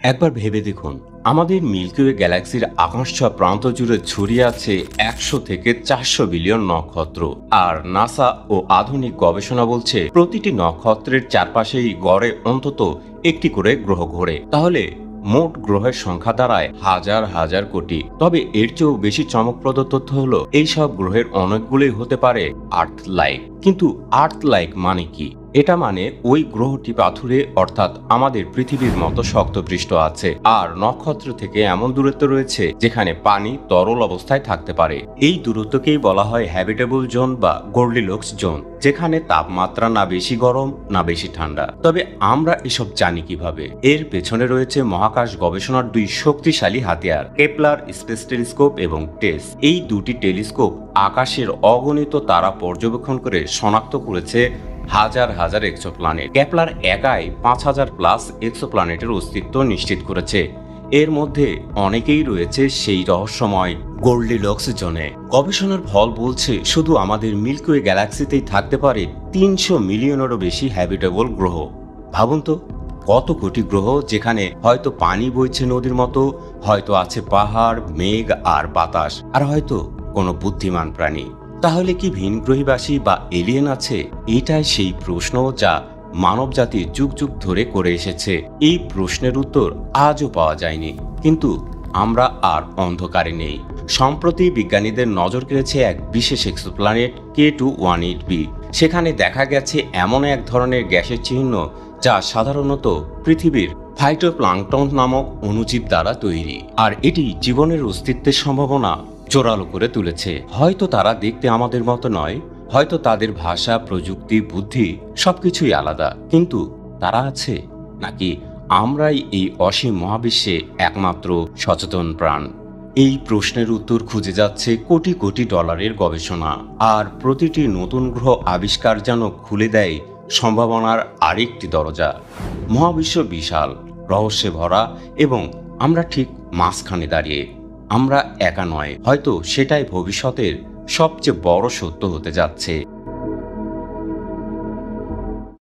একবার ভেবে দেখুন, আমাদের মিল্কি ওয়ে গ্যালাক্সির আকাশছোঁয়া প্রান্ত জুড়ে ছড়িয়ে আছে 100 থেকে 400 বিলিয়ন নক্ষত্র। আর নাসা ও আধুনিক গবেষণা বলছে প্রতিটি নক্ষত্রের চারপাশেই গড়ে অন্তত একটি করে গ্রহ ঘোরে। তাহলে মোট গ্রহের সংখ্যা দাঁড়ায় হাজার হাজার কোটি। তবে এর চেয়েও বেশি চমকপ্রদ তথ্য হলো এই সব গ্রহের অনেকগুলোই হতে পারে আর্থ লাইক। কিন্তু আর্থ লাইক মানে কি? এটা মানে ওই গ্রহটি পাথুরে, অর্থাৎ আমাদের পৃথিবীর মতো শক্তপৃষ্ঠ আছে, আর নক্ষত্র থেকে এমন দূরত্ব রয়েছে যেখানে পানি তরল অবস্থায় থাকতে পারে। এই দূরত্বকেই বলা হয় হ্যাবিটেবল জোন বা গোল্ডিলক্স জোন, যেখানে তাপমাত্রা না বেশি গরম না বেশি ঠান্ডা। তবে আমরা এসব জানি কিভাবে? এর পেছনে রয়েছে মহাকাশ গবেষণার দুই শক্তিশালী হাতিয়ার, কেপলার স্পেস টেলিস্কোপ এবং টেস। এই দুটি টেলিস্কোপ আকাশের অগণিত তারা পর্যবেক্ষণ করে শনাক্ত করেছে হাজার হাজার এক্সোপ্ল্যানেট। কেপলার একাই 5000 প্লাস এক্সোপ্ল্যানেটের অস্তিত্ব নিশ্চিত করেছে। এর মধ্যে অনেকেই রয়েছে সেই রহস্যময় গোল্ডিলক্স জোনে। গবেষণার ফল বলছে শুধু আমাদের মিল্কি ওয়ে গ্যালাক্সিতেই থাকতে পারে 300 মিলিয়নেরও বেশি হ্যাবিটেবল গ্রহ। ভাবুন তো, কত কোটি গ্রহ, যেখানে হয়তো পানি বইছে নদীর মতো, হয়তো আছে পাহাড়, মেঘ আর বাতাস, আর হয়তো কোনো বুদ্ধিমান প্রাণী। তাহলে কি ভিনগ্রহীবাসী বা এলিয়েন আছে? এটাই সেই প্রশ্ন যা মানব জাতি যুগ যুগ ধরে করে এসেছে। এই প্রশ্নের উত্তর আজও পাওয়া যায়নি, কিন্তু আমরা আর অন্ধকারে নেই। সম্প্রতি বিজ্ঞানীদের নজর কেড়েছে এক বিশেষ এক্সোপ্ল্যানেট K2-18b। সেখানে দেখা গেছে এমন এক ধরনের গ্যাসের চিহ্ন যা সাধারণত পৃথিবীর ফাইটোপ্লাঙ্কটন নামক অণুজীব দ্বারা তৈরি, আর এটি জীবনের অস্তিত্বের সম্ভাবনা জোরালো করে তুলেছে। হয়তো তারা দেখতে আমাদের মতো নয়, হয়তো তাদের ভাষা, প্রযুক্তি, বুদ্ধি সবকিছুই আলাদা, কিন্তু তারা আছে, নাকি আমরাই এই অসীম মহাবিশ্বে একমাত্র সচেতন প্রাণ? এই প্রশ্নের উত্তর খুঁজে যাচ্ছে কোটি কোটি ডলারের গবেষণা, আর প্রতিটি নতুন গ্রহ আবিষ্কার যেন খুলে দেয় সম্ভাবনার আরেকটি দরজা। মহাবিশ্ব বিশাল, রহস্যে ভরা, এবং আমরা ঠিক মাঝখানে দাঁড়িয়ে। আমরা একা নয়, হয়তো সেটাই ভবিষ্যতের সবচেয়ে বড় সত্য হতে যাচ্ছে।